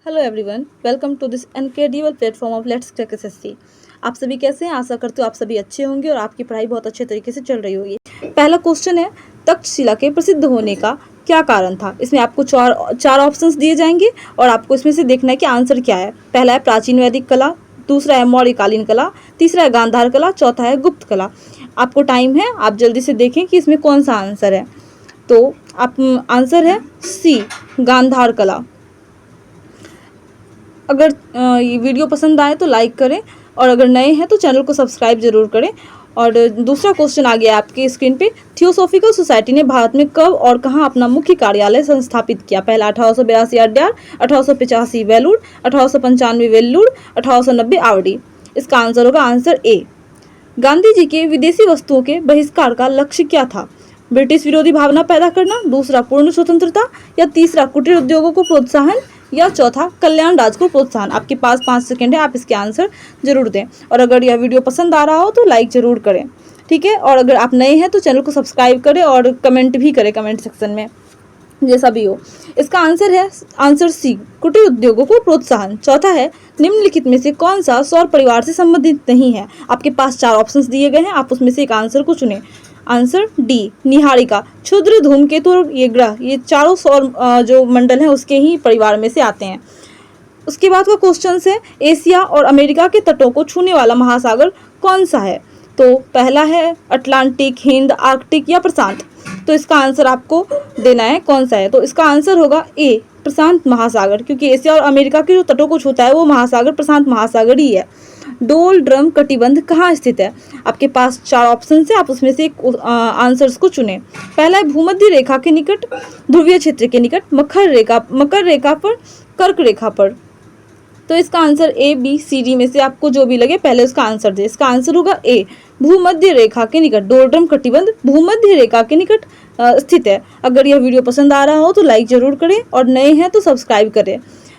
Hello everyone, welcome to this incredible platform of let's crack SSC. आप सभी कैसे हैं? आशा करते हो आप सभी अच्छे होंगे और आपकी पढ़ाई बहुत अच्छे तरीके से चल रही होगी। पहला क्वेश्चन है, तक्षशिला के प्रसिद्ध होने का क्या कारण था? इसमें आपको चार ऑप्शंस दिए जाएंगे और आपको इसमें से देखना है कि आंसर क्या है। पहला है प्राचीन वैदिक कला, दूसरा है मौर्यकालीन कला, तीसरा है गांधार कला, चौथा है गुप्त कला। आपको टाइम है, आप जल्दी से देखें कि इसमें कौन सा आंसर है। तो आप आंसर है सी, गांधार कला। अगर ये वीडियो पसंद आए तो लाइक करें और अगर नए हैं तो चैनल को सब्सक्राइब जरूर करें। और दूसरा क्वेश्चन आ गया आपके स्क्रीन पे, थियोसॉफिकल सोसाइटी ने भारत में कब और कहां अपना मुख्य कार्यालय संस्थापित किया? पहला 1882 अड्यार, 1885 वेलूर, 1895 वेल्लूर, 1890 आवड़ी। इसका आंसर होगा आंसर ए। गांधी जी के विदेशी वस्तुओं के बहिष्कार का लक्ष्य क्या था? ब्रिटिश विरोधी भावना पैदा करना, दूसरा पूर्ण स्वतंत्रता, या तीसरा कुटीर उद्योगों को प्रोत्साहन, या चौथा कल्याण राज को प्रोत्साहन। आपके पास 5 सेकंड है, आप इसके आंसर जरूर दें। और अगर यह वीडियो पसंद आ रहा हो तो लाइक जरूर करें, ठीक है। और अगर आप नए हैं तो चैनल को सब्सक्राइब करें और कमेंट भी करें कमेंट सेक्शन में, जैसा भी हो। इसका आंसर है आंसर सी, कुटीर उद्योगों को प्रोत्साहन। चौथा है, निम्नलिखित में से कौन सा सौर परिवार से संबंधित नहीं है? आपके पास 4 ऑप्शंस दिए गए हैं, आप उसमें से एक आंसर को चुनें। आंसर डी, निहारिका, क्षुद्र, धूमकेतु और ये ग्रह, ये चारों सौर जो मंडल हैं उसके ही परिवार में से आते हैं। उसके बाद का क्वेश्चन है, एशिया और अमेरिका के तटों को छूने वाला महासागर कौन सा है? तो पहला है अटलांटिक, हिंद, आर्कटिक या प्रशांत। तो इसका आंसर आपको देना है कौन सा है। तो इसका आंसर होगा ए, प्रशांत महासागर, क्योंकि एशिया और अमेरिका के जो तटों को छूता है वो महासागर प्रशांत महासागर ही है। डोल ड्रम कटिबंध कहाँ स्थित है? आपके पास 4 ऑप्शन है, आप उसमें से एक आंसर्स को चुनें। पहला है भूमध्य रेखा के निकट, ध्रुवीय क्षेत्र के निकट, मकर रेखा पर, कर्क रेखा पर। तो इसका answer A, B, C, D में से आपको जो भी लगे पहले उसका आंसर दे। इसका आंसर होगा ए, भूमध्य रेखा के निकट। डोलड्रम कटिबंध भूमध्य रेखा के निकट स्थित है। अगर यह वीडियो पसंद आ रहा हो तो लाइक जरूर करें और नए हैं तो सब्सक्राइब करें।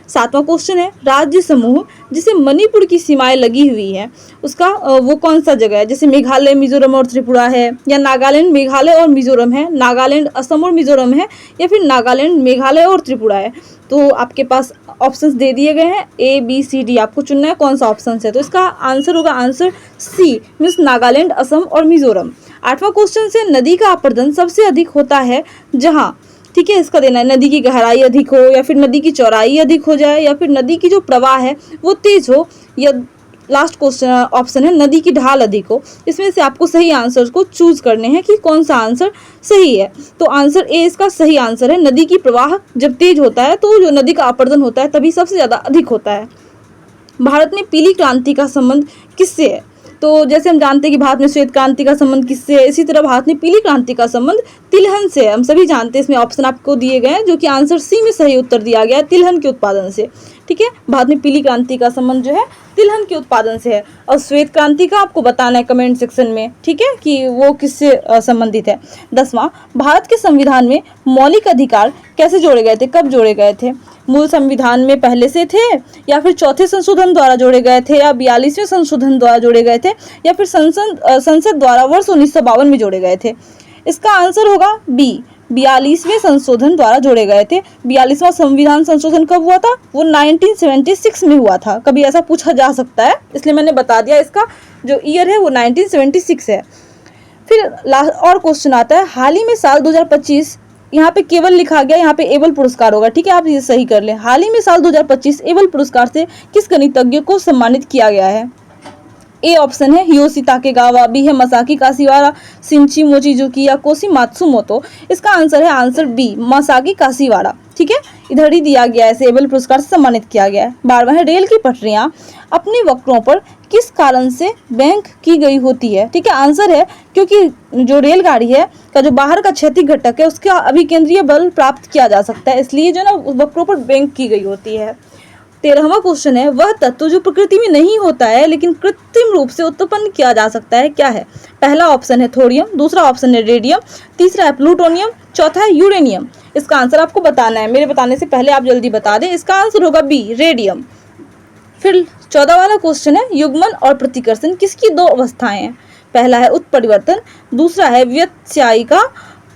7वां क्वेश्चन है, राज्य समूह जिसे मणिपुर की सीमाएं लगी हुई है उसका वो कौन सा जगह है? जैसे मेघालय, मिजोरम और त्रिपुरा है, या नागालैंड, मेघालय और मिजोरम है, नागालैंड, असम और मिजोरम है, या फिर नागालैंड, मेघालय और त्रिपुरा है। तो आपके पास ऑप्शंस दे दिए गए हैं, ए, बी, सी, डी। आपको चुनना है कौन सा ऑप्शन है। तो इसका आंसर होगा answer C, means Nagaland, Assam और मिजोरम। 8वां क्वेश्चन से, नदी का अपरदन सबसे अधिक होता है जहाँ, ठीक है, इसका देना है नदी की गहराई अधिक हो, या फिर नदी की चौड़ाई अधिक हो जाए, या फिर नदी की जो प्रवाह है वो तेज हो, या लास्ट क्वेश्चन ऑप्शन है नदी की ढाल अधिक हो। इसमें से आपको सही आंसर को चूज करने हैं कि कौन सा आंसर सही है। तो आंसर ए इसका सही आंसर है। नदी की प्रवाह जब तेज होता है तो जो नदी का अपरदन होता है तभी सबसे ज्यादा अधिक होता है। भारत में पीली क्रांति का संबंध किससे है? तो जैसे हम जानते हैं कि भारत में श्वेत क्रांति का संबंध किससे है, इसी तरह भारत में पीली क्रांति का संबंध तिलहन से है। हम सभी जानते हैं, इसमें ऑप्शन आपको दिए गए हैं जो कि आंसर सी में सही उत्तर दिया गया है, तिलहन के उत्पादन से। ठीक है, भारत में पीली क्रांति का संबंध जो है तिलहन के उत्पादन से है। और श्वेत क्रांति का आपको बताना है कमेंट सेक्शन में, ठीक है, कि वो किससे संबंधित है। 10वां, भारत के संविधान में मौलिक अधिकार कैसे जोड़े गए थे, कब जोड़े गए थे? मूल संविधान में पहले से थे, या फिर चौथे संशोधन द्वारा जोड़े गए थे, या 42वें संशोधन द्वारा जोड़े गए थे, या फिर संसद द्वारा वर्ष 1952 में जोड़े गए थे? इसका आंसर होगा बी, 42वें संशोधन द्वारा जोड़े गए थे। 42वां संविधान संशोधन कब हुआ था? वो 1976 में हुआ था। कभी ऐसा पूछा जा सकता है, इसलिए मैंने बता दिया, इसका जो ईयर है वो 1976 है। फिर और क्वेश्चन आता है, हाल ही में साल 2025, यहाँ पे केवल लिखा गया, यहाँ पे एबल पुरस्कार होगा, ठीक है, आप ये सही कर लें। हाल ही में साल 2025 एबल पुरस्कार से किस गणितज्ञ को सम्मानित किया गया है? ए ऑप्शन है हियोशी ताकेगावा, बी है मसाकी काशिवारा, सिंची मोचिजुकी, या कोशी मात्सुमोतो। इसका आंसर है आंसर बी, मसाकी काशिवारा। ठीक है, इधर ही दिया गया है, एबल पुरस्कार से सम्मानित किया गया है। 12वां है, रेल की पटरियां अपने वक्रों पर किस कारण से बैंक की गई होती है? ठीक है, आंसर है क्योंकि जो रेलगाड़ी है का जो बाहर का क्षैतिज घटक है उसका अभिकेंद्रीय बल प्राप्त किया जा सकता है, इसलिए जो ना वक्रों पर बैंक की गई होती है। 13वां क्वेश्चन है, वह तत्व जो प्रकृति में नहीं होता है लेकिन कृत्रिम रूप से उत्पन्न किया जा सकता है, क्या है? पहला ऑप्शन है थोरियम, दूसरा ऑप्शन है रेडियम, तीसरा है प्लूटोनियम, चौथा है यूरेनियम। इसका आंसर आपको बताना है, मेरे बताने से पहले आप जल्दी बता दें। इसका आंसर होगा बी, रेडियम। फिर 14 वाला क्वेश्चन है, युग्मन और प्रतिकर्षण किसकी 2 अवस्थाएं हैं? पहला है उत्परिवर्तन, दूसरा है व्यत्यायिका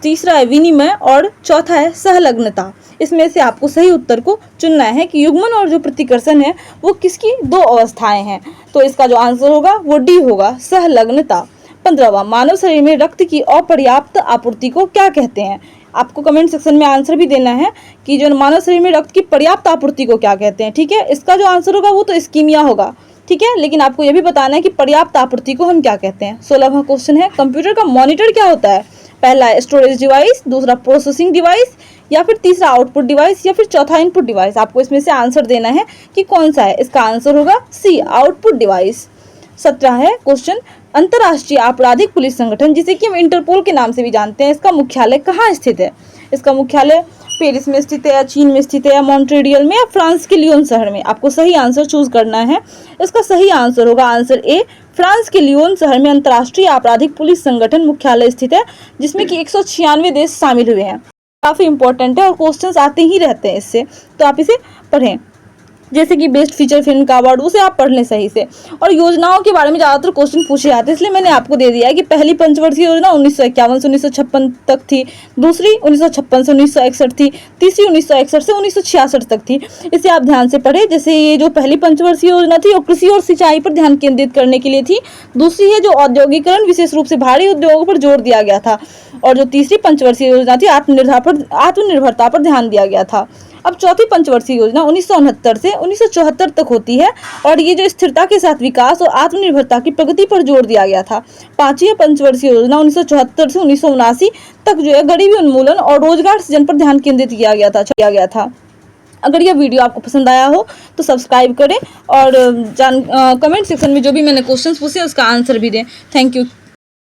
तीसरा है विनिमय और चौथा है सहलग्नता। इसमें से आपको सही उत्तर को चुनना है कि युग्मन और जो प्रतिकर्षण है वो किसकी दो अवस्थाएं हैं। तो इसका जो आंसर होगा वो डी होगा, सहलग्नता। 15वां, मानव शरीर में रक्त की अपर्याप्त आपूर्ति को क्या कहते हैं। आपको कमेंट सेक्शन में आंसर भी देना है कि जो मानव शरीर में रक्त की पर्याप्त आपूर्ति को क्या कहते हैं। ठीक है, इसका जो आंसर होगा वो तो इस्कीमिया होगा। ठीक है, लेकिन आपको यह भी बताना है कि पर्याप्त आपूर्ति को हम क्या कहते हैं। 16वां क्वेश्चन है, कंप्यूटर का मॉनिटर क्या होता है। पहला है स्टोरेज डिवाइस, दूसरा प्रोसेसिंग डिवाइस, या फिर तीसरा आउटपुट डिवाइस, या फिर चौथा इनपुट डिवाइस। आपको इसमें से आंसर देना है कि कौन सा है। इसका आंसर होगा सी, आउटपुट डिवाइस। 17 है क्वेश्चन, अंतर्राष्ट्रीय आपराधिक पुलिस संगठन जिसे कि हम इंटरपोल के नाम से भी जानते हैं, इसका मुख्यालय कहाँ स्थित है। इसका मुख्यालय पेरिस में स्थित है, या चीन में स्थित है, या मॉन्ट्रियल में, या फ्रांस के लियोन शहर में। आपको सही आंसर चूज करना है। इसका सही आंसर होगा आंसर ए, फ्रांस के लियोन शहर में अंतर्राष्ट्रीय आपराधिक पुलिस संगठन मुख्यालय स्थित है, जिसमें कि 196 देश शामिल हुए हैं। काफ़ी इंपॉर्टेंट है और क्वेश्चंस आते ही रहते हैं इससे, तो आप इसे पढ़ें। जैसे कि बेस्ट फीचर फिल्म का अवार्ड, उसे आप पढ़ लें सही से। और योजनाओं के बारे में ज़्यादातर क्वेश्चन पूछे जाते हैं, इसलिए मैंने आपको दे दिया है कि पहली पंचवर्षीय योजना 1951 से 1956 तक थी, दूसरी 1956 से 1961 थी, तीसरी 1961 से 1966 तक थी। इसे आप ध्यान से पढ़ें। जैसे ये जो पहली पंचवर्षीय योजना थी वो कृषि और सिंचाई पर ध्यान केंद्रित करने के लिए थी। दूसरी है जो औद्योगिकरण, विशेष रूप से भारी उद्योगों पर जोर दिया गया था। और जो तीसरी पंचवर्षीय योजना थी आत्मनिर्भरता पर ध्यान दिया गया था। अब चौथी पंचवर्षीय योजना 1969 से 1974 तक होती है, और ये जो स्थिरता के साथ विकास और आत्मनिर्भरता की प्रगति पर जोर दिया गया था। पांचवी पंचवर्षीय योजना 1974 से 1979 तक जो है गरीबी उन्मूलन और रोजगार सृजन पर ध्यान केंद्रित किया गया था। अगर यह वीडियो आपको पसंद आया हो तो सब्सक्राइब करें और कमेंट सेक्शन में जो भी मैंने क्वेश्चंस पूछे उसका आंसर भी दें। Thank you.